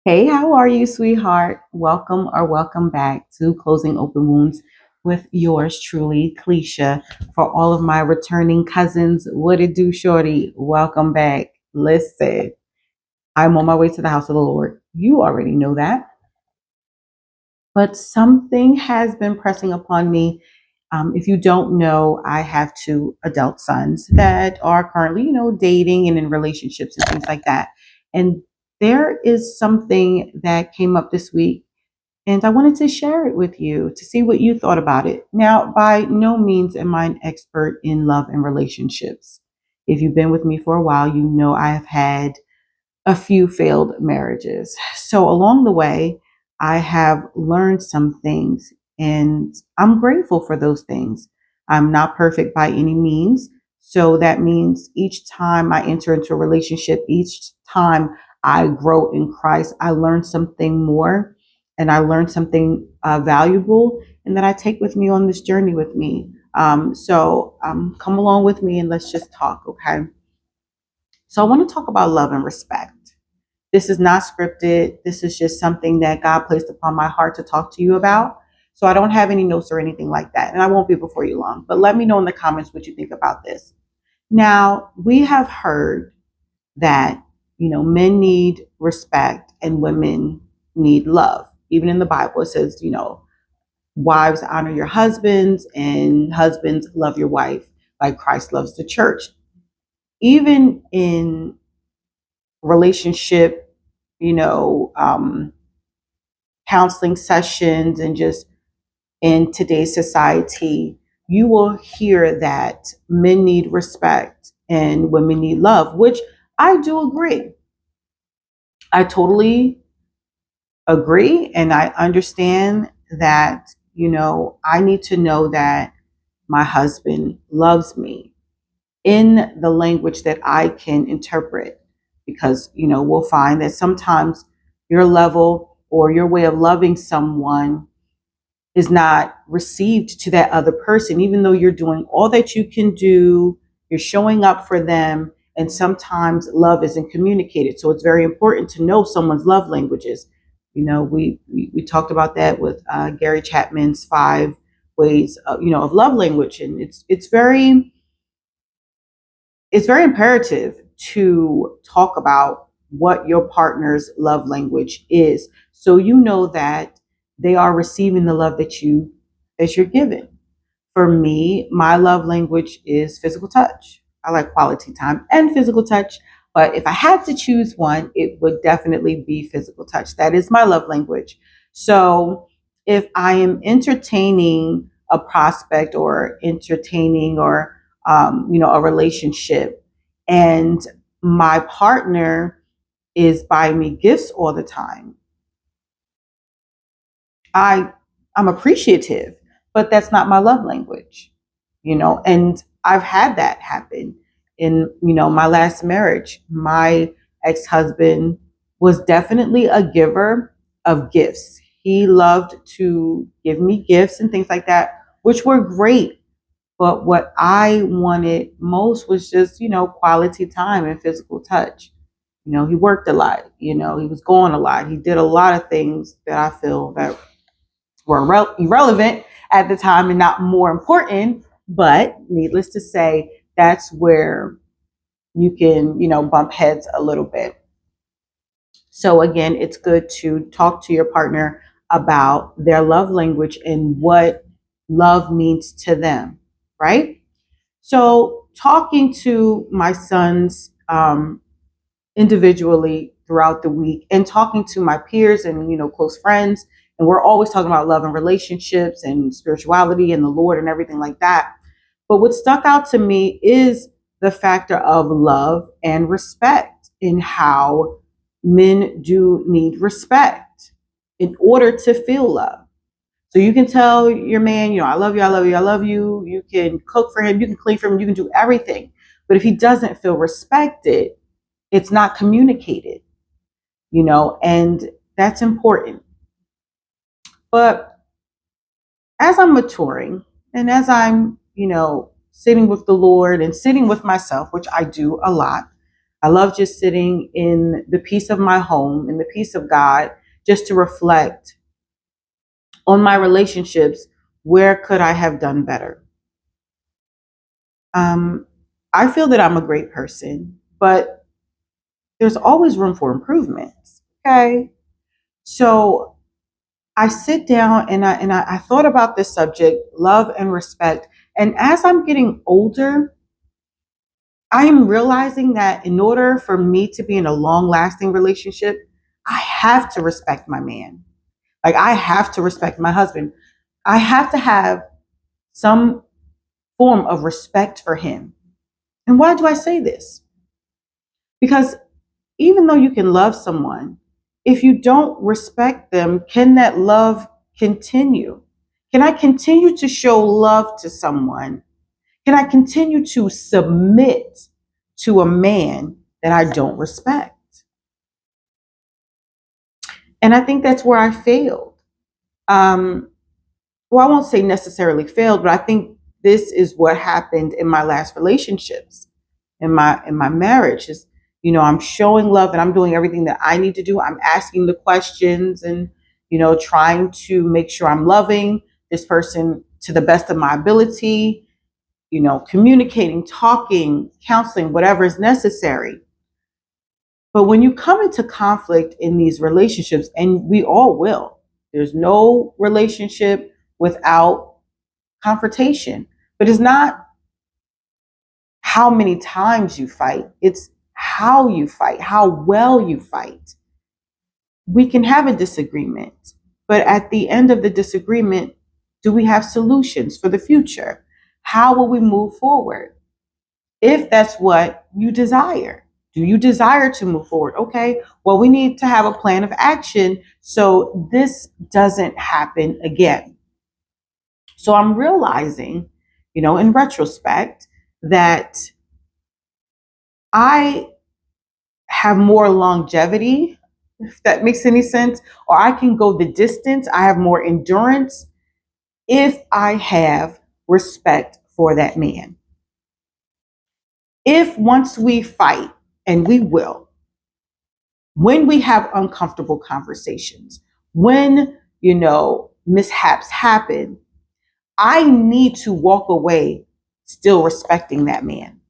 Hey, how are you, sweetheart? Welcome or welcome back to Closing Open Wounds with yours truly, Cleisha. For all of my returning cousins, what it do, shorty? Welcome back. Listen, I'm on my way to the house of the Lord. You already know that. But something has been pressing upon me. If you don't know, I have two adult sons that are currently, dating and in relationships and things like that. And there is something that came up this week, and I wanted to share it with you to see what you thought about it. Now, by no means am I an expert in love and relationships. If you've been with me for a while, you know I have had a few failed marriages. So along the way, I have learned some things, and I'm grateful for those things. I'm not perfect by any means. So that means each time I enter into a relationship, each time I grow in Christ, I learn something more and I learn something valuable and that I take with me on this journey with me. So come along with me and let's just talk, okay? So I want to talk about love and respect. This is not scripted. This is just something that God placed upon my heart to talk to you about. So I don't have any notes or anything like that. And I won't be before you long. But let me know in the comments what you think about this. Now, we have heard that, men need respect and women need love. Even in the Bible, it says, wives honor your husbands and husbands love your wife like Christ loves the church. Even in relationship, you know, um, counseling sessions and just in today's society, you will hear that men need respect and women need love, which I do agree. I totally agree. And I understand that, I need to know that my husband loves me in the language that I can interpret. Because, we'll find that sometimes your level or your way of loving someone is not received to that other person, even though you're doing all that you can do, you're showing up for them, and sometimes love isn't communicated. So it's very important to know someone's love languages. We talked about that with Gary Chapman's 5 ways of love language, and it's very imperative to talk about what your partner's love language is, so you know that they are receiving the love that you're giving. For me, my love language is physical touch. I like quality time and physical touch, but if I had to choose one, it would definitely be physical touch. That is my love language. So if I am entertaining a prospect or entertaining or a relationship, and my partner is buying me gifts all the time, I I'm appreciative, but that's not my love language, and I've had that happen in, my last marriage. My ex-husband was definitely a giver of gifts. He loved to give me gifts and things like that, which were great. But what I wanted most was just, quality time and physical touch. He worked a lot, he was gone a lot. He did a lot of things that I feel that were irrelevant at the time and not more important. But needless to say, that's where you can, bump heads a little bit. So again, it's good to talk to your partner about their love language and what love means to them, right? So talking to my sons individually throughout the week and talking to my peers and close friends, and we're always talking about love and relationships and spirituality and the Lord and everything like that. But what stuck out to me is the factor of love and respect, in how men do need respect in order to feel love. So you can tell your man, I love you, I love you, I love you. You can cook for him, you can clean for him, you can do everything. But if he doesn't feel respected, it's not communicated, and that's important. But as I'm maturing and as I'm, sitting with the Lord and sitting with myself, which I do a lot, I love just sitting in the peace of my home, in the peace of God, just to reflect on my relationships. Where could I have done better? Um, I feel that I'm a great person, but there's always room for improvements. Okay. So I sit down and I thought about this subject, love and respect. And as I'm getting older, I am realizing that in order for me to be in a long lasting relationship, I have to respect my man. Like, I have to respect my husband. I have to have some form of respect for him. And why do I say this? Because even though you can love someone, if you don't respect them, can that love continue? Can I continue to show love to someone? Can I continue to submit to a man that I don't respect? And I think that's where I failed. Um, well, I won't say necessarily failed, but I think this is what happened in my last relationships, in my marriage. Is, I'm showing love and I'm doing everything that I need to do. I'm asking the questions and trying to make sure I'm loving this person to the best of my ability. Communicating, talking, counseling, whatever is necessary. But when you come into conflict in these relationships, and we all will, there's no relationship without confrontation. But it's not how many times you fight, it's how you fight, how well you fight. We can have a disagreement, but at the end of the disagreement, do we have solutions for the future? How will we move forward? If that's what you desire. Do you desire to move forward? Okay, well, we need to have a plan of action so this doesn't happen again. So I'm realizing, in retrospect, that I have more longevity, if that makes any sense, or I can go the distance. I have more endurance if I have respect for that man. If once we fight, and we will, when we have uncomfortable conversations, when, mishaps happen, I need to walk away still respecting that man.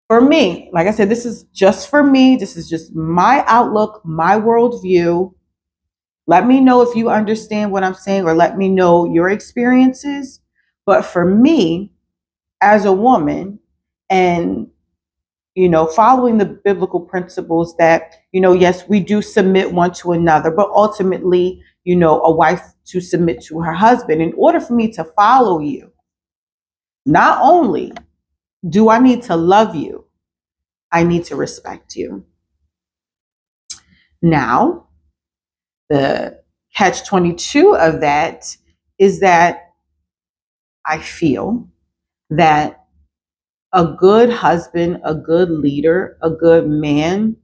For me, like I said, this is just for me. This is just my outlook, my worldview. Let me know if you understand what I'm saying or let me know your experiences. But for me, as a woman, and following the biblical principles that, yes, we do submit one to another, but ultimately, a wife to submit to her husband. In order for me to follow you, not only do I need to love you, I need to respect you. Now, the catch 22 of that is that I feel that a good husband, a good leader, a good man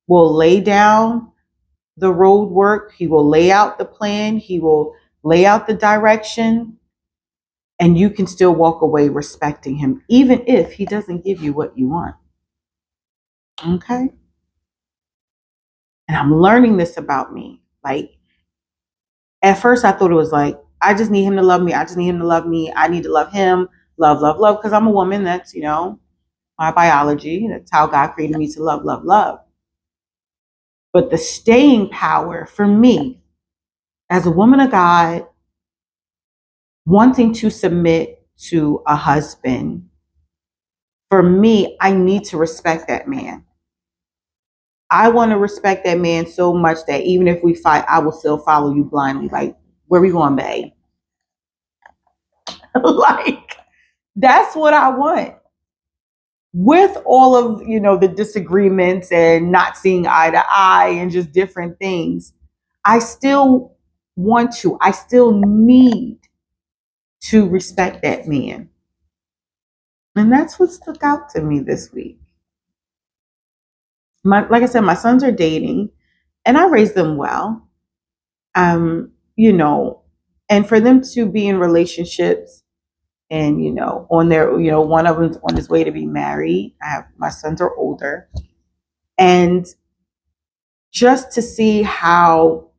will lay down the road work. He will lay out the plan. He will lay out the direction. And you can still walk away respecting him, even if he doesn't give you what you want. Okay? And I'm learning this about me. Like, at first, I thought it was like, I just need him to love me. I just need him to love me. I need to love him. Love, love, love. Because I'm a woman. That's, my biology. That's how God created me, to love, love, love. But the staying power for me as a woman of God, wanting to submit to a husband, for me, I need to respect that man. I want to respect that man so much that even if we fight, I will still follow you blindly. Like, where we going, babe? Like, that's what I want. With all of, the disagreements and not seeing eye to eye and just different things, I still I still need to respect that man. And that's what stuck out to me this week. Like I said, my sons are dating and I raised them well. Um, you know, and for them to be in relationships And, on their, one of them's on his way to be married. My sons are older. And just to see how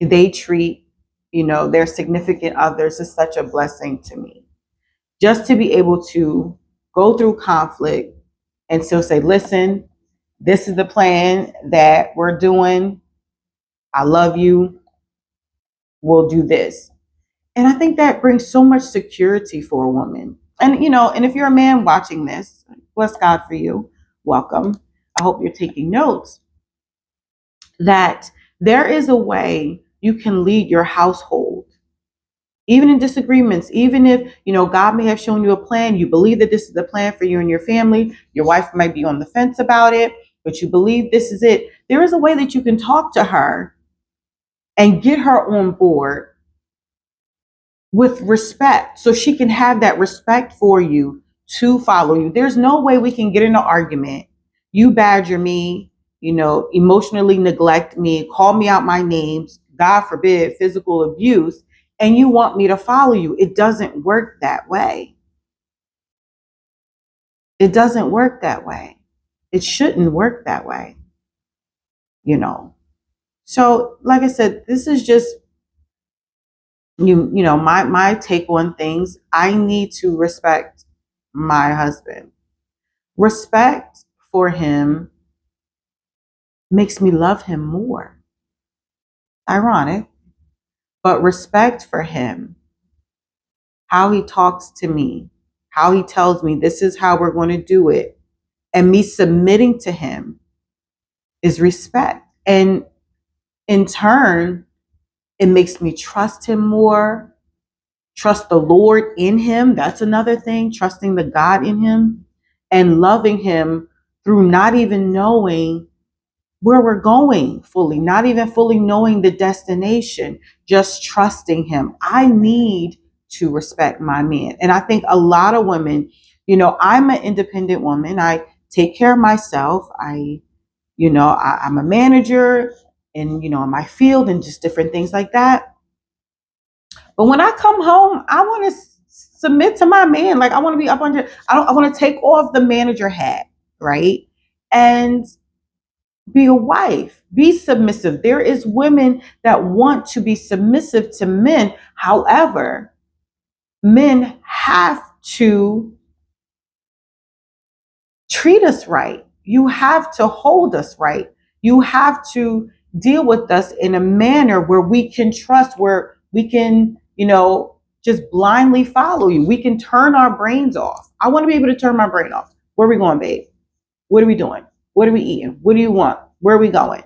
they treat, their significant others is such a blessing to me. Just to be able to go through conflict and still say, listen, this is the plan that we're doing. I love you. We'll do this. And I think that brings so much security for a woman. And, and if you're a man watching this, bless God for you. Welcome. I hope you're taking notes. That there is a way you can lead your household, even in disagreements, even if, God may have shown you a plan, you believe that this is the plan for you and your family. Your wife might be on the fence about it, but you believe this is it. There is a way that you can talk to her and get her on board with respect, so she can have that respect for you to follow you. There's no way we can get in an argument. You badger me, emotionally neglect me, call me out my names, God forbid, physical abuse, and you want me to follow you. It doesn't work that way. It doesn't work that way. It shouldn't work that way. So, like I said, this is just my take on things. I need to respect my husband. Respect for him makes me love him more. Ironic, but respect for him, how he talks to me, how he tells me this is how we're going to do it, and me submitting to him is respect. And in turn, it makes me trust him more, trust the Lord in him. That's another thing, trusting the God in him and loving him through not even knowing where we're going fully, not even fully knowing the destination, just trusting him. I need to respect my man. And I think a lot of women, I'm an independent woman. I take care of myself. I'm a manager in, in my field and just different things like that. But when I come home, I want to submit to my man. Like I want to be up under, I want to take off the manager hat, right? And be a wife, be submissive. There is women that want to be submissive to men. However, men have to treat us right. You have to hold us right. You have to deal with us in a manner where we can trust, where we can, just blindly follow you. We can turn our brains off. I want to be able to turn my brain off. Where are we going, babe? What are we doing? What are we eating? What do you want? Where are we going?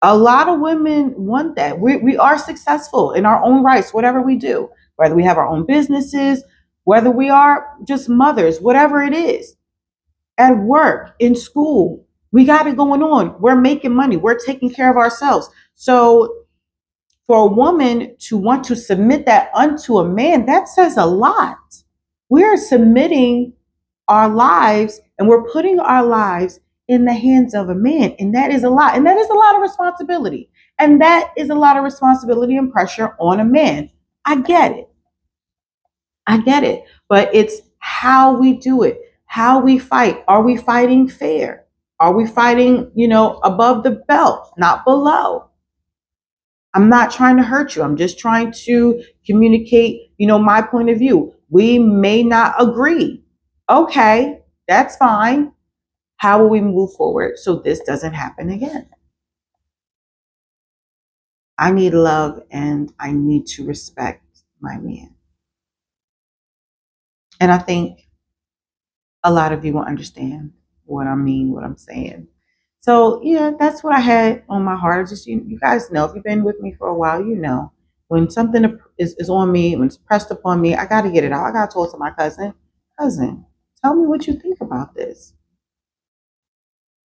A lot of women want that. We are successful in our own rights, whatever we do, whether we have our own businesses, whether we are just mothers, whatever it is, at work, in school, we got it going on. We're making money. We're taking care of ourselves. So for a woman to want to submit that unto a man, that says a lot. We're submitting our lives and we're putting our lives in the hands of a man. And that is a lot. And that is a lot of responsibility. And that is a lot of responsibility and pressure on a man. I get it. I get it. But it's how we do it, how we fight. Are we fighting fair? Are we fighting, above the belt, not below? I'm not trying to hurt you. I'm just trying to communicate, my point of view. We may not agree. Okay, that's fine. How will we move forward so this doesn't happen again? I need love and I need to respect my man. And I think a lot of you will understand what I mean, what I'm saying. So, yeah, that's what I had on my heart. Just, you guys know, if you've been with me for a while, when something is on me, when it's pressed upon me, I got to get it out. I got to talk to my cousin. Cousin, tell me what you think about this.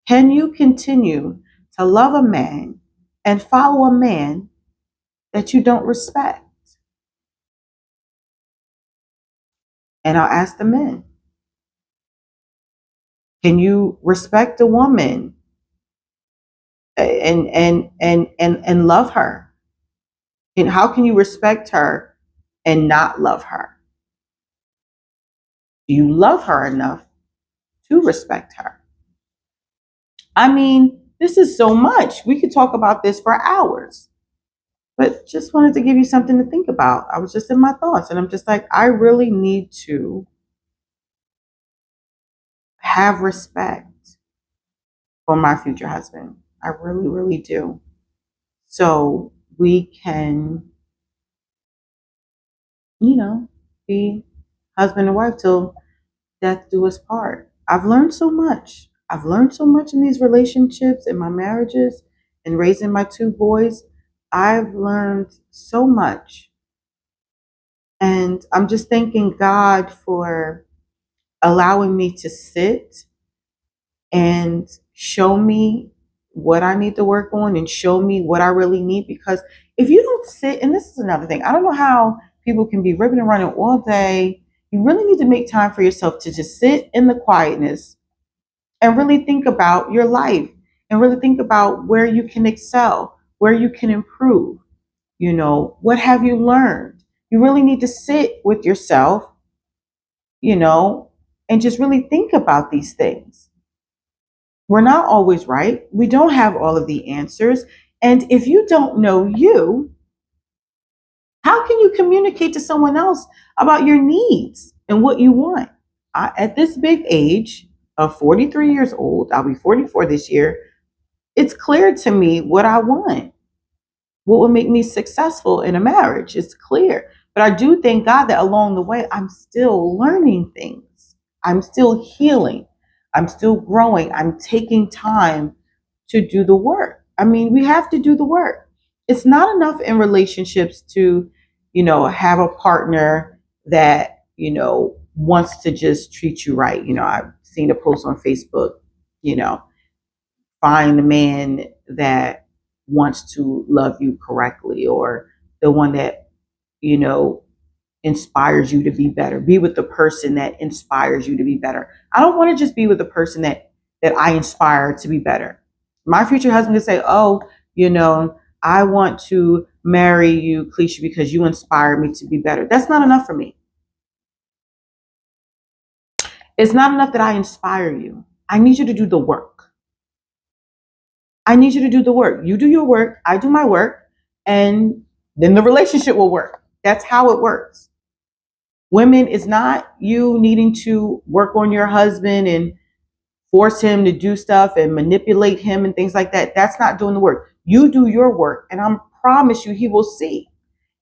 Can you continue to love a man and follow a man that you don't respect? And I'll ask the men, can you respect a woman and love her? And how can you respect her and not love her? Do you love her enough to respect her? I mean, this is so much. We could talk about this for hours, but just wanted to give you something to think about. I was just in my thoughts, and I'm just like, I really need to have respect for my future husband. I really, really do. So we can, you know, be husband and wife till death do us part. I've learned so much. I've learned so much in these relationships, in my marriages, and raising my two boys. I've learned so much. And I'm just thanking God for allowing me to sit and show me what I need to work on and show me what I really need. Because if you don't sit, and this is another thing, I don't know how people can be ripping and running all day. You really need to make time for yourself to just sit in the quietness and really think about your life and really think about where you can excel, where you can improve. You know, what have you learned? You really need to sit with yourself, you know, and just really think about these things. We're not always right. We don't have all of the answers. And if you don't know you, how can you communicate to someone else about your needs and what you want? At this big age of 43 years old, I'll be 44 this year, it's clear to me what I want, what will make me successful in a marriage. It's clear. But I do thank God that along the way, I'm still learning things. I'm still healing. I'm still growing. I'm taking time to do the work. I mean, we have to do the work. It's not enough in relationships to, have a partner that, wants to just treat you right. I've seen a post on Facebook, you know, find the man that wants to love you correctly, or the one that, you know, inspires you to be better. Be with the person that inspires you to be better. I don't want to just be with the person that I inspire to be better. My future husband could say, "Oh, I want to marry you, Cleisha, because you inspire me to be better." That's not enough for me. It's not enough that I inspire you. I need you to do the work. I need you to do the work. You do your work, I do my work, and then the relationship will work. That's how it works. Women, it's not you needing to work on your husband and force him to do stuff and manipulate him and things like that. That's not doing the work. You do your work, and I promise you, he will see.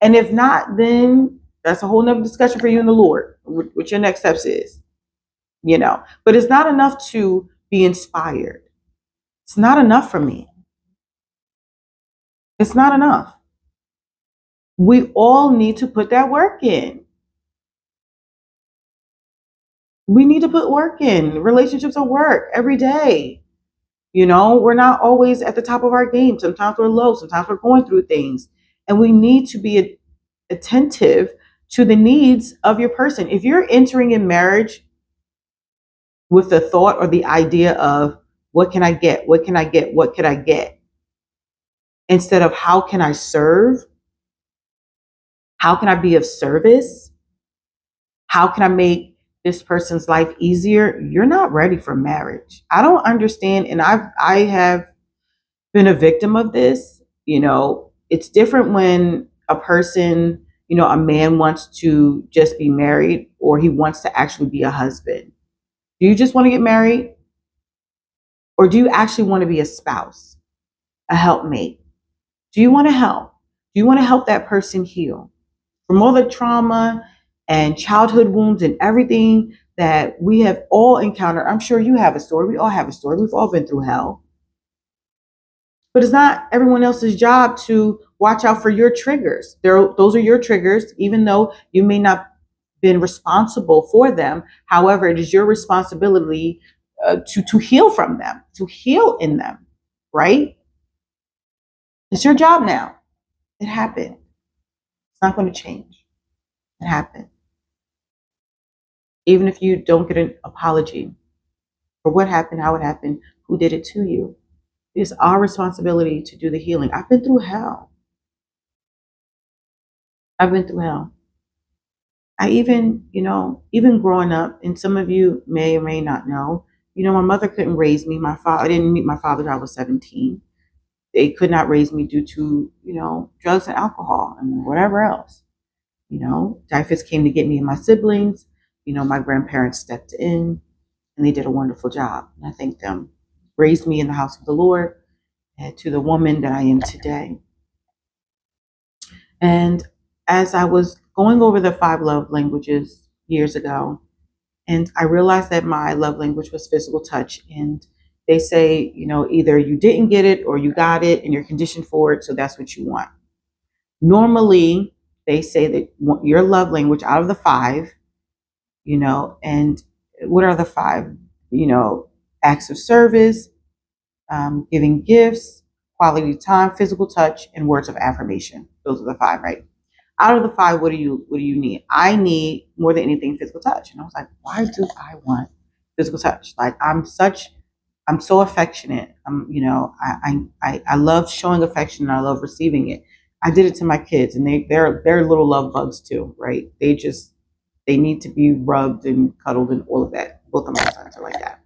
And if not, then that's a whole nother discussion for you and the Lord, what your next steps is. But it's not enough to be inspired. It's not enough for me. It's not enough. We all need to put that work in. We need to put work in. Relationships are work every day. We're not always at the top of our game. Sometimes we're low. Sometimes we're going through things. And we need to be attentive to the needs of your person. If you're entering in marriage with the thought or the idea of, what can I get? What can I get? What could I get? Instead of, how can I serve? How can I be of service? How can I make this person's life easier? You're not ready for marriage. I don't understand. And I have been a victim of this. It's different when a person, a man wants to just be married, or he wants to actually be a husband. Do you just want to get married? Or do you actually want to be a spouse, a helpmate? Do you want to help? Do you want to help that person heal from all the trauma and childhood wounds and everything that we have all encountered? I'm sure you have a story. We all have a story. We've all been through hell. But it's not everyone else's job to watch out for your triggers. Those are your triggers, even though you may not been responsible for them. However, it is your responsibility to heal from them, to heal in them, right? It's your job now. It happened. It's not going to change. It happened. Even if you don't get an apology for what happened, how it happened, who did it to you, it's our responsibility to do the healing. I've been through hell. I've been through hell. I even, even growing up, and some of you may or may not know, my mother couldn't raise me. My father, I didn't meet my father until I was 17. They could not raise me due to, drugs and alcohol and whatever else. Typhus came to get me and my siblings. My grandparents stepped in and they did a wonderful job. And I thank them. Raised me in the house of the Lord and to the woman that I am today. And as I was going over the 5 love languages years ago, and I realized that my love language was physical touch. And they say, either you didn't get it or you got it and you're conditioned for it. So that's what you want. Normally, they say that your love language out of the 5, and what are the 5? Acts of service, giving gifts, quality time, physical touch, and words of affirmation. Those are the 5, right? Out of the 5, what do you need? I need more than anything physical touch. And I was like, why do I want physical touch? Like I'm so affectionate. I love showing affection and I love receiving it. I did it to my kids and they're little love bugs too, right? They need to be rubbed and cuddled and all of that. Both of my sons are like that.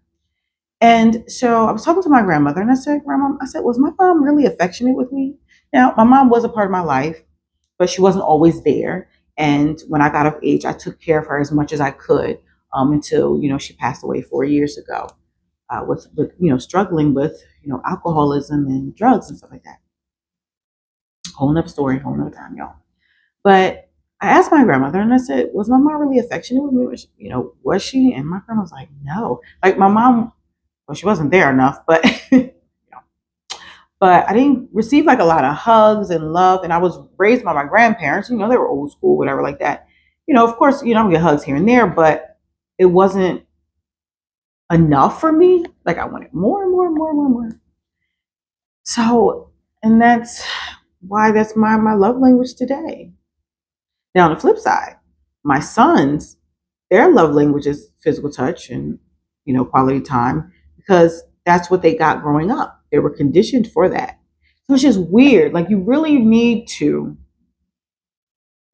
And so I was talking to my grandmother and I said, Grandma, was my mom really affectionate with me? Now, my mom was a part of my life, but she wasn't always there. And when I got of age, I took care of her as much as I could until, she passed away 4 years ago with struggling with, alcoholism and drugs and stuff like that. Whole nother story, whole nother time, y'all. But I asked my grandmother and I said, was my mom really affectionate with me? Was she? And my grandma was like, no. Like my mom, well, she wasn't there enough, but but I didn't receive like a lot of hugs and love. And I was raised by my grandparents, they were old school, whatever like that. Of course, I get hugs here and there, but it wasn't enough for me. Like I wanted more and more and more and more and more. So, and that's why that's my love language today. Now, on the flip side, my sons, their love language is physical touch and, quality time because that's what they got growing up. They were conditioned for that. So it's just weird. Like you really need to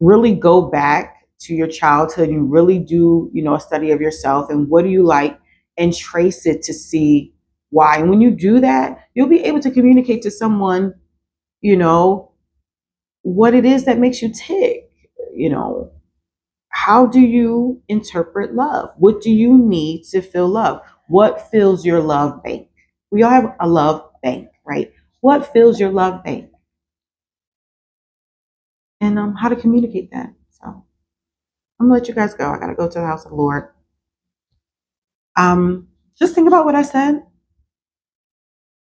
really go back to your childhood and really do, a study of yourself and what do you like and trace it to see why. And when you do that, you'll be able to communicate to someone, you know, what it is that makes you tick, you know, how do you interpret love? What do you need to feel love? What fills your love bank? We all have a love bank, right? What fills your love bank? And how to communicate that. So I'm gonna let you guys go. I gotta go to the house of the Lord. Just think about what I said.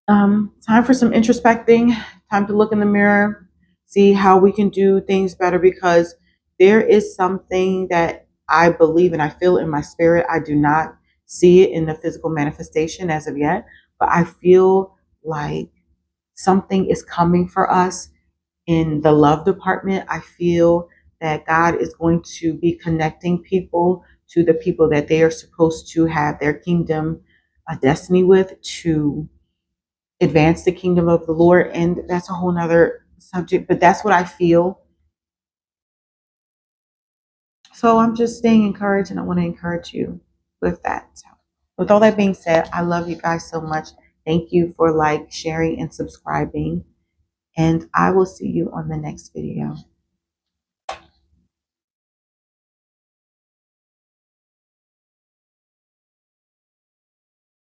Time for some introspecting. Time to look in the mirror, see how we can do things better because there is something that I believe and I feel in my spirit. I do not see it in the physical manifestation as of yet, but I feel like something is coming for us in the love department. I feel that God is going to be connecting people to the people that they are supposed to have their kingdom destiny with to advance the kingdom of the Lord. And that's a whole nother subject, but that's what I feel. So I'm just staying encouraged and I want to encourage you with that. So with all that being said, I love you guys so much. Thank you for sharing and subscribing. And I will see you on the next video.